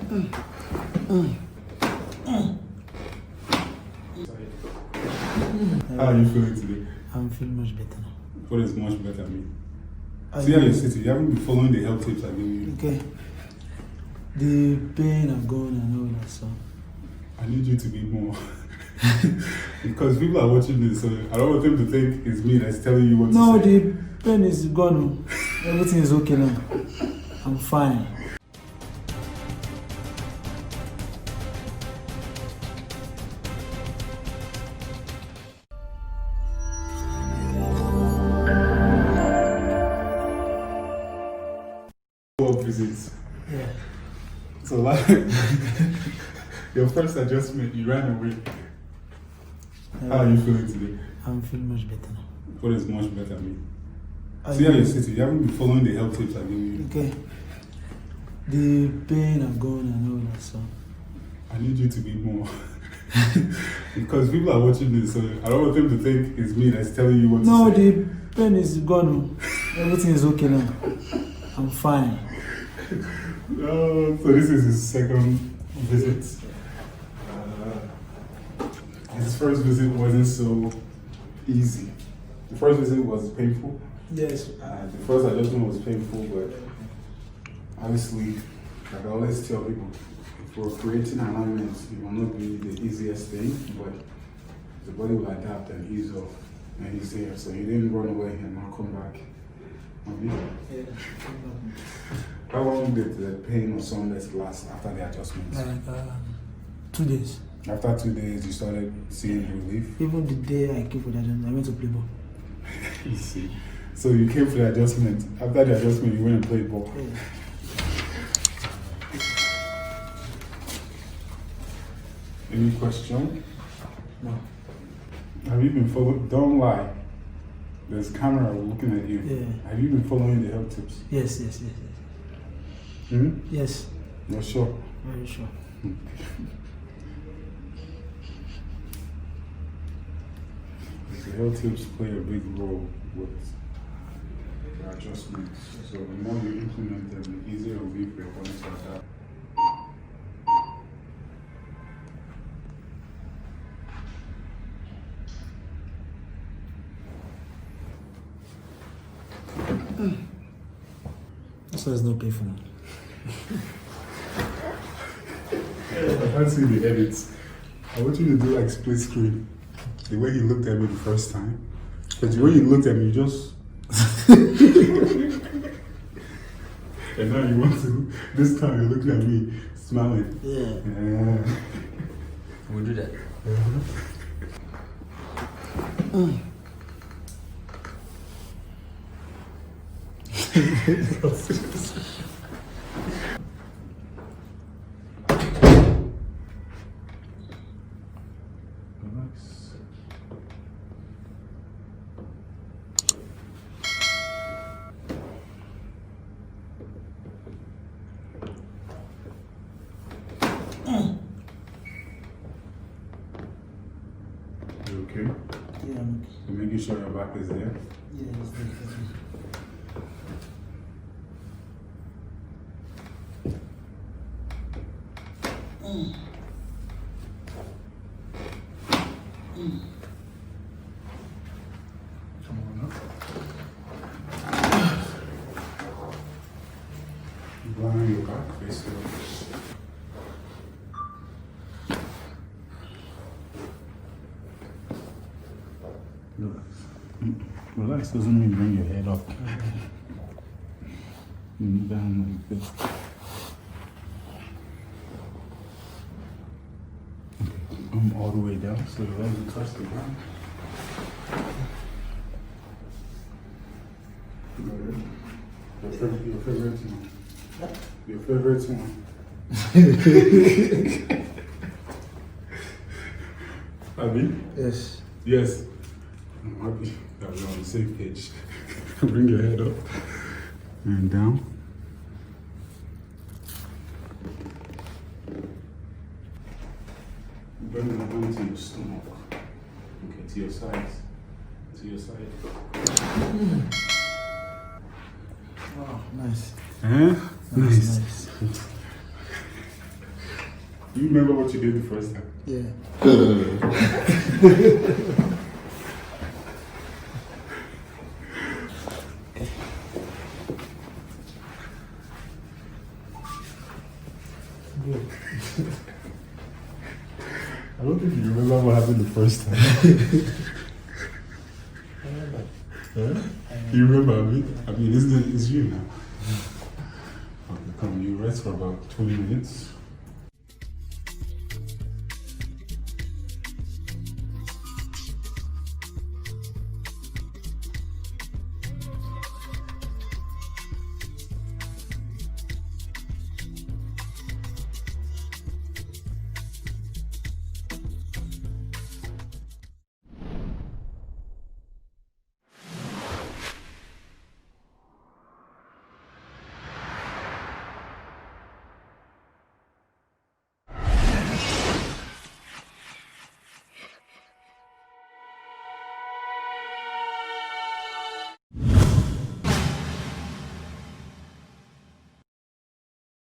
How are you feeling today? I'm feeling much better now. What is much better mean? See how you're sitting. You haven't been following the health tips I gave you. Okay. The pain have gone and all that, so. I need you to be more. Because people are watching this, so I don't want them to think it's me that's telling you what to say. No, the pain is gone. Everything is okay now. I'm fine. Visits. Yeah. So like your first adjustment, you ran away. How are you feeling today? I'm feeling much better now. What is much better mean? See how you're sitting. You haven't been following the health tips I gave you. Okay. The pain have gone and all that, so. I need you to be more. Because people are watching this, so I don't want them to think it's me that's telling you what to say. No, the pain is gone. Everything is okay now. I'm fine. So this is his second visit. His first visit wasn't so easy. The first visit was painful. Yes. The first adjustment was painful, but honestly, like I always tell people, for creating alignment, it will not be the easiest thing, but the body will adapt and ease off. And he's here, so he didn't run away and not come back. Yeah. How long did the pain or soreness last after the adjustments? Like 2 days. After 2 days, you started seeing relief? Even the day I came for the adjustment, I went to play ball. You see. So you came for the adjustment. After the adjustment, you went and played ball. Yeah. Any question? No. Have you been following? Don't lie. There's camera looking at you. Yeah. Have you been following the health tips? Yes. Yes. You're sure? Very sure. The health tips play a big role with the adjustments. So the more you implement them, the easier it will be for your body to adapt. So it's not painful. I can't see the edits. I want you to do like split screen. The way he looked at me the first time. Because the way he looked at me, you just... And now you want to... This time you're looking at me, smiling. Yeah. We'll do that. Relax. You okay? Yeah, I'm okay. So making sure your back is there. Yeah, it's good. Come on up. Lie on your back, face it up. Relax doesn't mean bring your head up. Down like this. Okay, all the way down so your legs will touch the ground. Your favorite one. Your favorite one. Abi? Yes. Yes. I'm happy that we're on the same page. Bring your head up and down. Bring it down to your stomach. Okay, to your sides. To your side. Oh, nice. Eh? Nice. You remember what you did the first time? Yeah. I don't think you remember what happened the first time. Yeah? You remember me? It's you now. Okay, come, you rest for about 20 minutes.